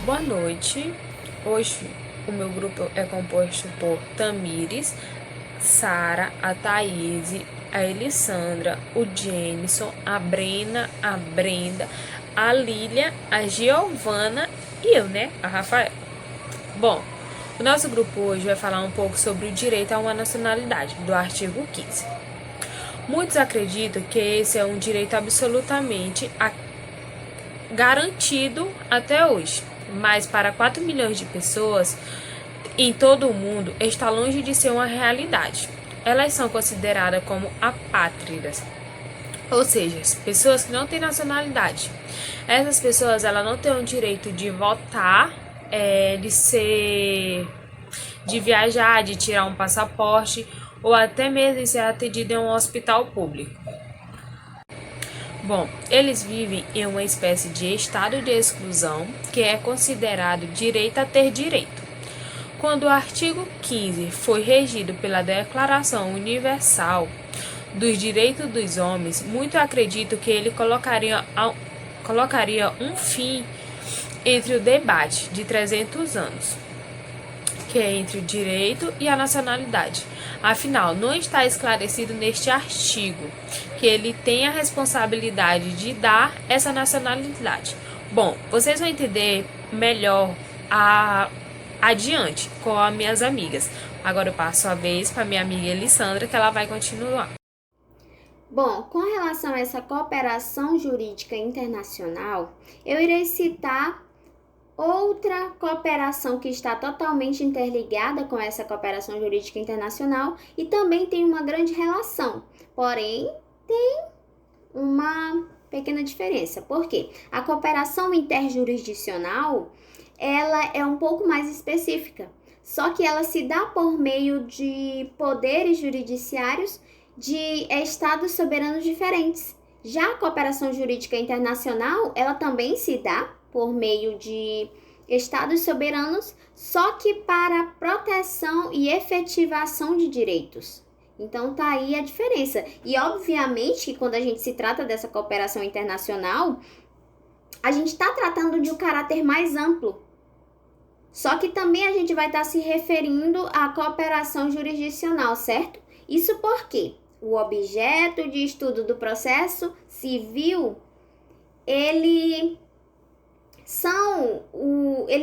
Boa noite. Hoje o meu grupo é composto por Tamires, Sara, a Thaís, a Elissandra, o Jenison, a Brena, a Brenda, a Lília, a Giovana e eu, né? A Rafael. Bom, o nosso grupo hoje vai falar um pouco sobre o direito a uma nacionalidade, do artigo 15. Muitos acreditam que esse é um direito absolutamente garantido até hoje, mas para 4 milhões de pessoas em todo o mundo está longe de ser uma realidade. Elas são consideradas como apátridas, ou seja, pessoas que não têm nacionalidade. Essas pessoas elas não têm o direito de votar, de viajar, de tirar um passaporte ou até mesmo de ser atendido em um hospital público. Bom, eles vivem em uma espécie de estado de exclusão que é considerado direito a ter direito. Quando o artigo 15 foi regido pela Declaração Universal dos Direitos dos Homens, muitos acreditam que ele colocaria um fim entre o debate de 300 anos, que é entre o direito e a nacionalidade. Afinal, não está esclarecido neste artigo que ele tem a responsabilidade de dar essa nacionalidade. Bom, vocês vão entender melhor adiante com as minhas amigas. Agora eu passo a vez para minha amiga Elissandra, que ela vai continuar. Bom, com relação a essa cooperação jurídica internacional, eu irei citar outra cooperação que está totalmente interligada com essa cooperação jurídica internacional e também tem uma grande relação, porém tem uma pequena diferença. Por quê? A cooperação interjurisdicional, ela é um pouco mais específica, só que ela se dá por meio de poderes jurisdicionários de estados soberanos diferentes. Já a cooperação jurídica internacional, ela também se dá por meio de estados soberanos, só que para proteção e efetivação de direitos. Então tá aí a diferença. E obviamente que quando a gente se trata dessa cooperação internacional, a gente está tratando de um caráter mais amplo. Só que também a gente vai estar se referindo à cooperação jurisdicional, certo? Isso porque o objeto de estudo do processo civil, ele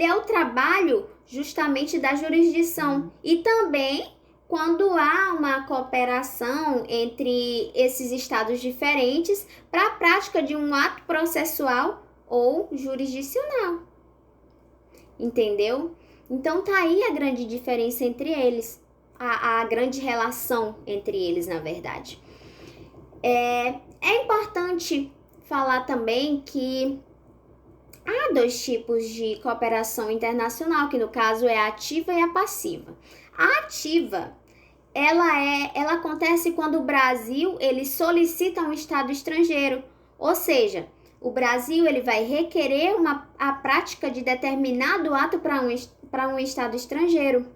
é o trabalho justamente da jurisdição e também quando há uma cooperação entre esses estados diferentes para a prática de um ato processual ou jurisdicional. Entendeu? Então tá aí a grande diferença entre eles, a grande relação entre eles, na verdade. É importante falar também que há dois tipos de cooperação internacional, que no caso é a ativa e a passiva. A ativa, ela acontece quando o Brasil ele solicita um estado estrangeiro, ou seja, o Brasil ele vai requerer a prática de determinado ato para um estado estrangeiro.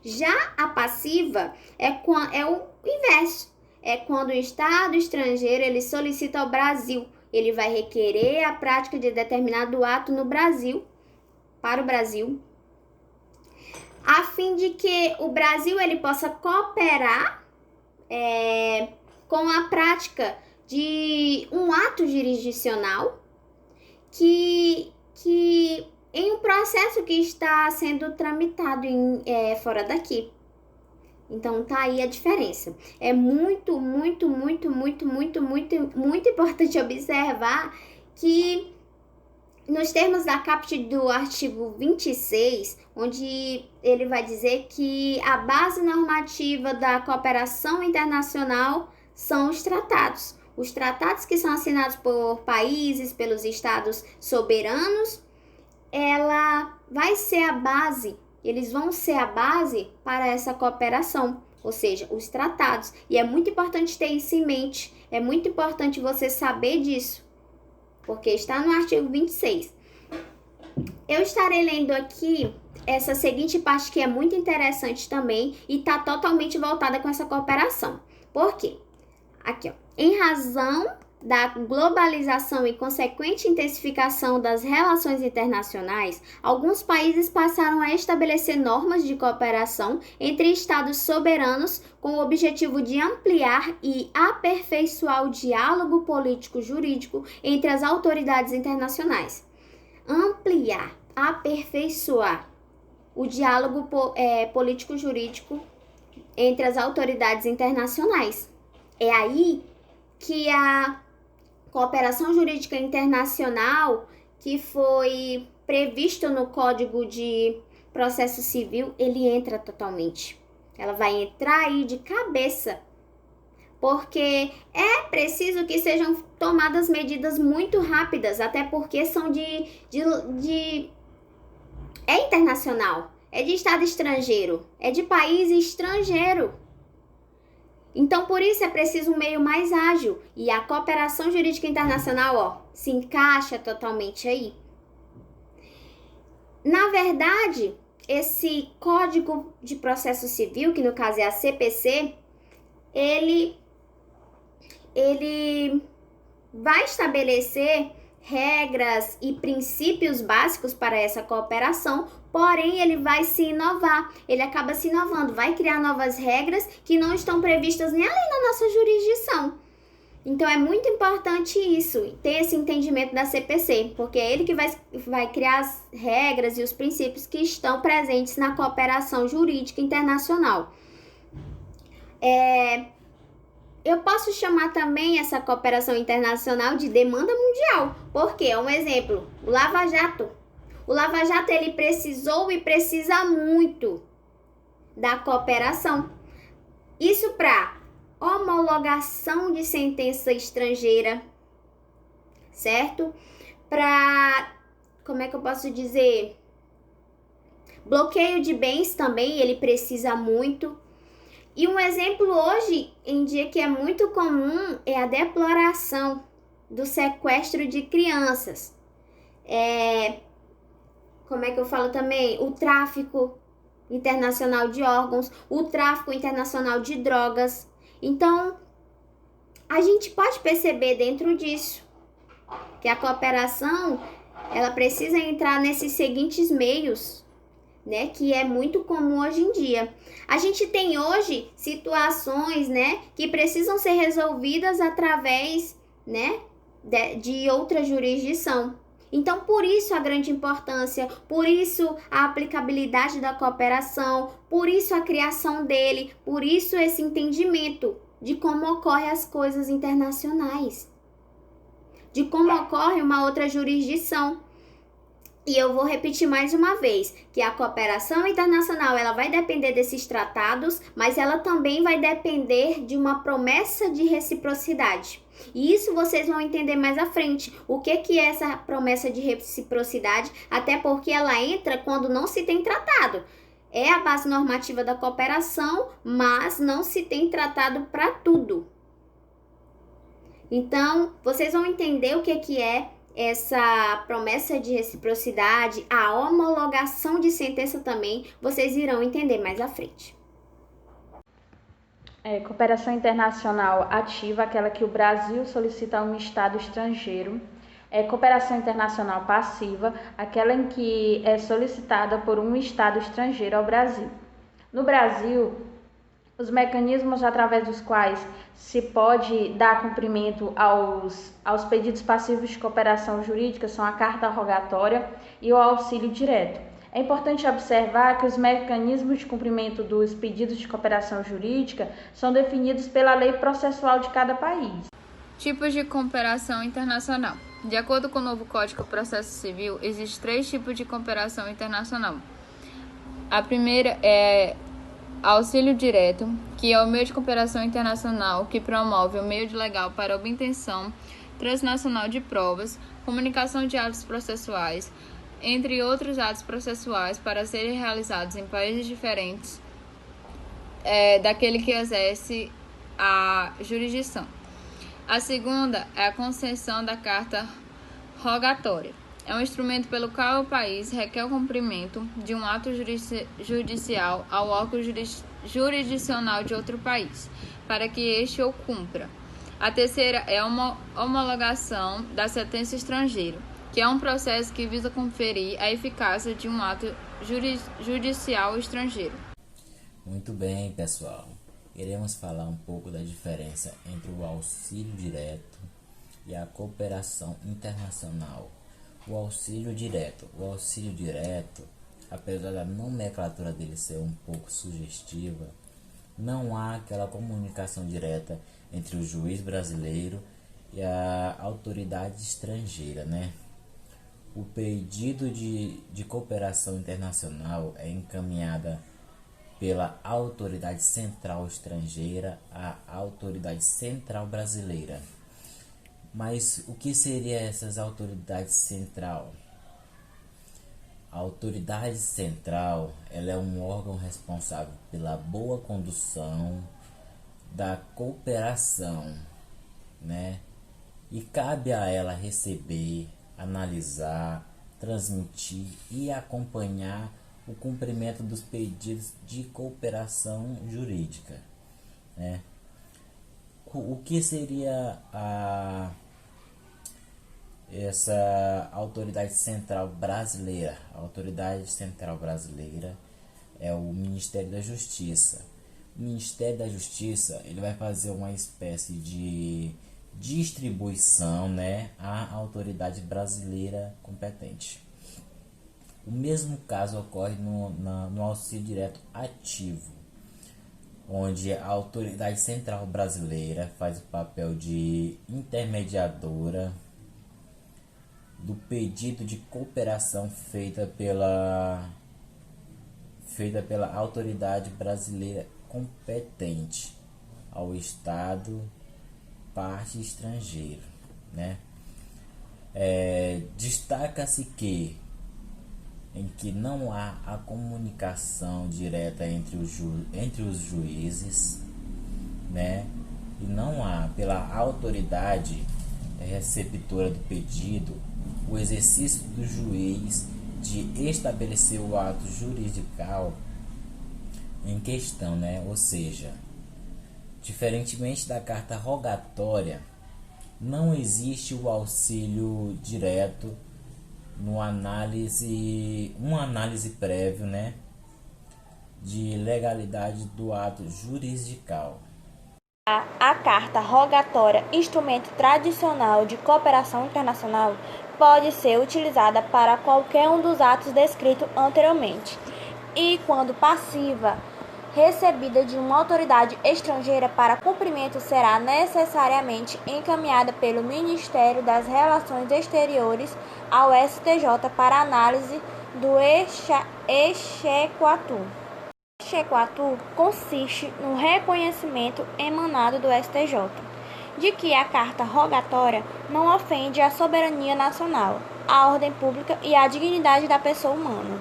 Já a passiva é o inverso, é quando o estado estrangeiro ele solicita ao Brasil, ele vai requerer a prática de determinado ato no Brasil, para o Brasil, a fim de que o Brasil ele possa cooperar com a prática de um ato jurisdicional que em um processo que está sendo tramitado fora daqui. Então tá aí a diferença. É muito importante observar que nos termos da caput do artigo 26, onde ele vai dizer que a base normativa da cooperação internacional são os tratados. Os tratados que são assinados por países, pelos estados soberanos, ela vai ser a base, eles vão ser a base para essa cooperação, ou seja, os tratados. E é muito importante ter isso em mente, é muito importante você saber disso, porque está no artigo 26. Eu estarei lendo aqui essa seguinte parte que é muito interessante também e está totalmente voltada com essa cooperação. Por quê? Aqui, ó. Em razão da globalização e consequente intensificação das relações internacionais, alguns países passaram a estabelecer normas de cooperação entre estados soberanos com o objetivo de ampliar e aperfeiçoar o diálogo político-jurídico entre as autoridades internacionais. Ampliar, aperfeiçoar o diálogo político-jurídico entre as autoridades internacionais. É aí que a cooperação jurídica internacional, que foi previsto no Código de Processo Civil, ele entra totalmente. Ela vai entrar aí de cabeça, porque é preciso que sejam tomadas medidas muito rápidas, até porque são é internacional, é de estado estrangeiro, é de país estrangeiro. Então, por isso é preciso um meio mais ágil, e a cooperação jurídica internacional, se encaixa totalmente aí. Na verdade, esse Código de Processo Civil, que no caso é a CPC, ele vai estabelecer regras e princípios básicos para essa cooperação, porém ele vai se inovar, ele acaba se inovando, vai criar novas regras que não estão previstas nem ali na nossa jurisdição. Então é muito importante isso, ter esse entendimento da CPC, porque é ele que vai criar as regras e os princípios que estão presentes na cooperação jurídica internacional. Eu posso chamar também essa cooperação internacional de demanda mundial, porque é um exemplo, o Lava Jato. O Lava Jato, ele precisou e precisa muito da cooperação. Isso para homologação de sentença estrangeira, certo? Para, como é que eu posso dizer? Bloqueio de bens também, ele precisa muito. E um exemplo hoje em dia que é muito comum é a deploração do sequestro de crianças. Como é que eu falo também? O tráfico internacional de órgãos, o tráfico internacional de drogas. Então, a gente pode perceber dentro disso que a cooperação, ela precisa entrar nesses seguintes meios, né, que é muito comum hoje em dia. A gente tem hoje situações, né, que precisam ser resolvidas através, né, de outra jurisdição. Então, por isso a grande importância, por isso a aplicabilidade da cooperação, por isso a criação dele, por isso esse entendimento de como ocorrem as coisas internacionais, de como ocorre uma outra jurisdição. E eu vou repetir mais uma vez, que a cooperação internacional, ela vai depender desses tratados, mas ela também vai depender de uma promessa de reciprocidade. E isso vocês vão entender mais à frente, o que é essa promessa de reciprocidade, até porque ela entra quando não se tem tratado. É a base normativa da cooperação, mas não se tem tratado para tudo. Então, vocês vão entender o que é essa promessa de reciprocidade, a homologação de sentença também, vocês irão entender mais à frente. Cooperação internacional ativa, aquela que o Brasil solicita a um Estado estrangeiro. Cooperação internacional passiva, aquela em que é solicitada por um Estado estrangeiro ao Brasil. No Brasil, os mecanismos através dos quais se pode dar cumprimento aos pedidos passivos de cooperação jurídica são a carta rogatória e o auxílio direto. É importante observar que os mecanismos de cumprimento dos pedidos de cooperação jurídica são definidos pela lei processual de cada país. Tipos de cooperação internacional. De acordo com o novo Código de Processo Civil, existem 3 tipos de cooperação internacional. A primeira é auxílio direto, que é o meio de cooperação internacional que promove o meio legal para obtenção transnacional de provas, comunicação de atos processuais, entre outros atos processuais para serem realizados em países diferentes daquele que exerce a jurisdição. A segunda é a concessão da carta rogatória. É um instrumento pelo qual o país requer o cumprimento de um ato judicial ao órgão jurisdicional de outro país, para que este o cumpra. A terceira é a homologação da sentença estrangeira, que é um processo que visa conferir a eficácia de um ato judicial estrangeiro. Muito bem, pessoal. Iremos falar um pouco da diferença entre o auxílio direto e a cooperação internacional. O auxílio direto, apesar da nomenclatura dele ser um pouco sugestiva, não há aquela comunicação direta entre o juiz brasileiro e a autoridade estrangeira, né? O pedido de cooperação internacional é encaminhada pela autoridade central estrangeira à autoridade central brasileira. Mas o que seria essas autoridades central? A autoridade central, ela é um órgão responsável pela boa condução da cooperação, né? E cabe a ela receber, analisar, transmitir e acompanhar o cumprimento dos pedidos de cooperação jurídica, né? O que seria essa autoridade central brasileira? A autoridade central brasileira é o Ministério da Justiça. O Ministério da Justiça, ele vai fazer uma espécie de distribuição, né, à autoridade brasileira competente. O mesmo caso ocorre no auxílio direto ativo, onde a autoridade central brasileira faz o papel de intermediadora do pedido de cooperação feita pela autoridade brasileira competente ao Estado parte estrangeiro, né? Destaca-se que em que não há a comunicação direta entre os juízes, né? E não há pela autoridade receptora do pedido o exercício do juiz de estabelecer o ato jurisdical em questão, né? Ou seja, diferentemente da carta rogatória, não existe o auxílio direto uma análise prévia, né, de legalidade do ato jurisdical. A carta rogatória, instrumento tradicional de cooperação internacional, pode ser utilizada para qualquer um dos atos descritos anteriormente e, quando passiva, recebida de uma autoridade estrangeira para cumprimento, será necessariamente encaminhada pelo Ministério das Relações Exteriores ao STJ para análise do exequatur. O exequatur consiste no reconhecimento emanado do STJ de que a carta rogatória não ofende a soberania nacional, a ordem pública e a dignidade da pessoa humana,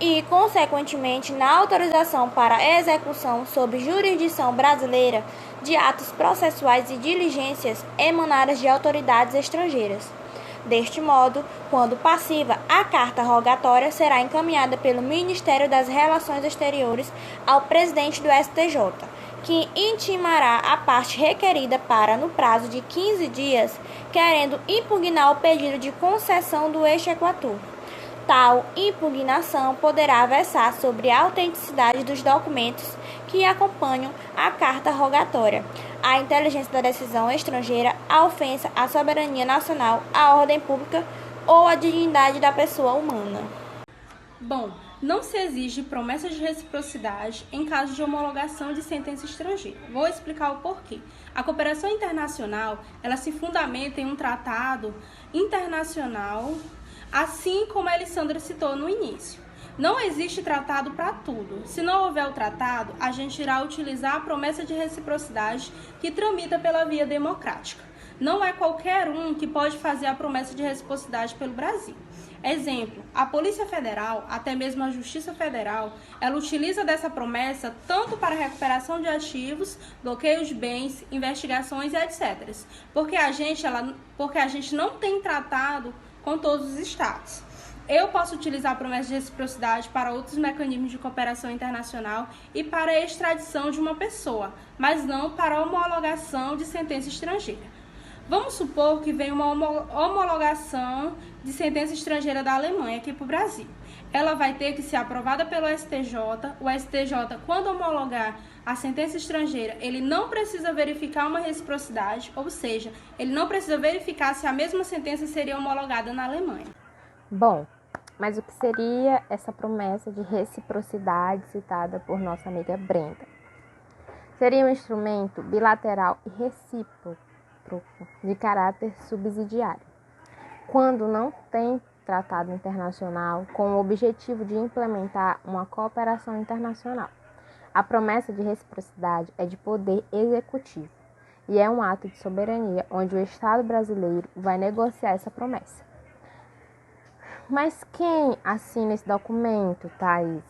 e, consequentemente, na autorização para execução sob jurisdição brasileira de atos processuais e diligências emanadas de autoridades estrangeiras. Deste modo, quando passiva, a carta rogatória será encaminhada pelo Ministério das Relações Exteriores ao presidente do STJ, que intimará a parte requerida para, no prazo de 15 dias, querendo impugnar o pedido de concessão do exequatur. Tal impugnação poderá versar sobre a autenticidade dos documentos que acompanham a carta rogatória, a inteligência da decisão estrangeira, a ofensa à soberania nacional, à ordem pública ou à dignidade da pessoa humana. Bom, não se exige promessa de reciprocidade em caso de homologação de sentença estrangeira. Vou explicar o porquê. A cooperação internacional, ela se fundamenta em um tratado internacional, assim como a Alessandra citou no início. Não existe tratado para tudo. Se não houver o tratado, a gente irá utilizar a promessa de reciprocidade que tramita pela via democrática. Não é qualquer um que pode fazer a promessa de reciprocidade pelo Brasil. Exemplo, a Polícia Federal, até mesmo a Justiça Federal, ela utiliza dessa promessa tanto para recuperação de ativos, bloqueio de bens, investigações e etc. Porque a gente não tem tratado com todos os estados. Eu posso utilizar a promessa de reciprocidade para outros mecanismos de cooperação internacional e para a extradição de uma pessoa, mas não para a homologação de sentença estrangeira. Vamos supor que venha uma homologação de sentença estrangeira da Alemanha aqui para o Brasil. Ela vai ter que ser aprovada pelo STJ. O STJ, quando homologar a sentença estrangeira, ele não precisa verificar uma reciprocidade, ou seja, ele não precisa verificar se a mesma sentença seria homologada na Alemanha. Bom, mas o que seria essa promessa de reciprocidade citada por nossa amiga Brenda? Seria um instrumento bilateral e recíproco de caráter subsidiário, quando não tem tratado internacional com o objetivo de implementar uma cooperação internacional. A promessa de reciprocidade é de poder executivo e é um ato de soberania onde o Estado brasileiro vai negociar essa promessa. Mas quem assina esse documento, Thaís?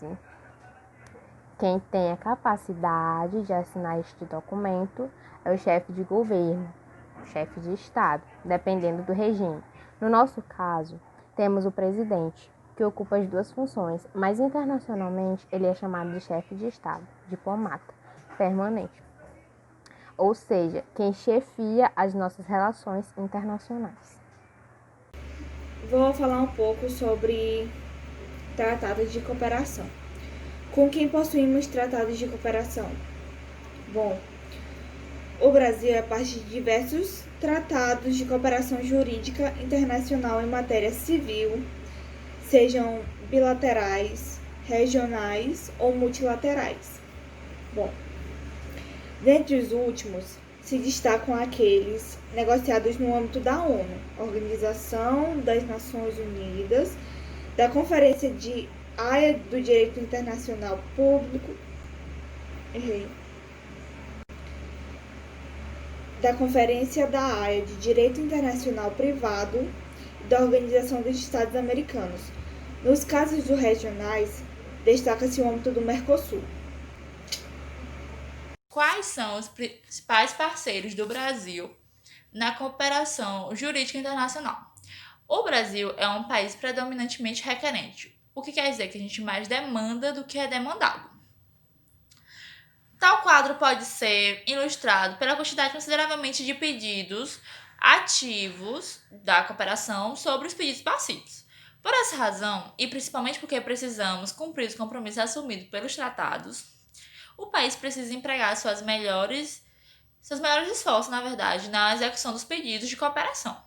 Quem tem a capacidade de assinar este documento é o chefe de governo, o chefe de Estado, dependendo do regime. No nosso caso, temos o presidente, que ocupa as duas funções, mas internacionalmente ele é chamado de chefe de Estado, diplomata, permanente. Ou seja, quem chefia as nossas relações internacionais. Vou falar um pouco sobre tratados de cooperação. Com quem possuímos tratados de cooperação? Bom, o Brasil é parte de diversos tratados de cooperação jurídica internacional em matéria civil, sejam bilaterais, regionais ou multilaterais. Bom, dentre os últimos, se destacam aqueles negociados no âmbito da ONU, Organização das Nações Unidas, da Conferência de Haia do Direito Internacional Público, da Conferência da Haia de Direito Internacional Privado e da Organização dos Estados Americanos. Nos casos dos regionais, destaca-se o âmbito do Mercosul. Quais são os principais parceiros do Brasil na cooperação jurídica internacional? O Brasil é um país predominantemente requerente, o que quer dizer que a gente mais demanda do que é demandado. Tal quadro pode ser ilustrado pela quantidade consideravelmente de pedidos ativos da cooperação sobre os pedidos passivos. Por essa razão, e principalmente porque precisamos cumprir os compromissos assumidos pelos tratados, o país precisa empregar seus melhores esforços, na execução dos pedidos de cooperação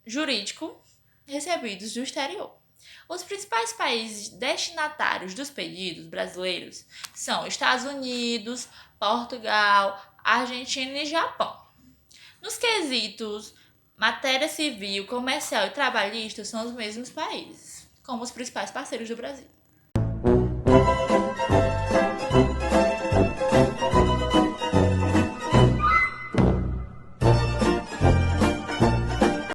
jurídico recebidos do exterior. Os principais países destinatários dos pedidos brasileiros são Estados Unidos, Portugal, Argentina e Japão. Nos quesitos matéria civil, comercial e trabalhista, são os mesmos países como os principais parceiros do Brasil.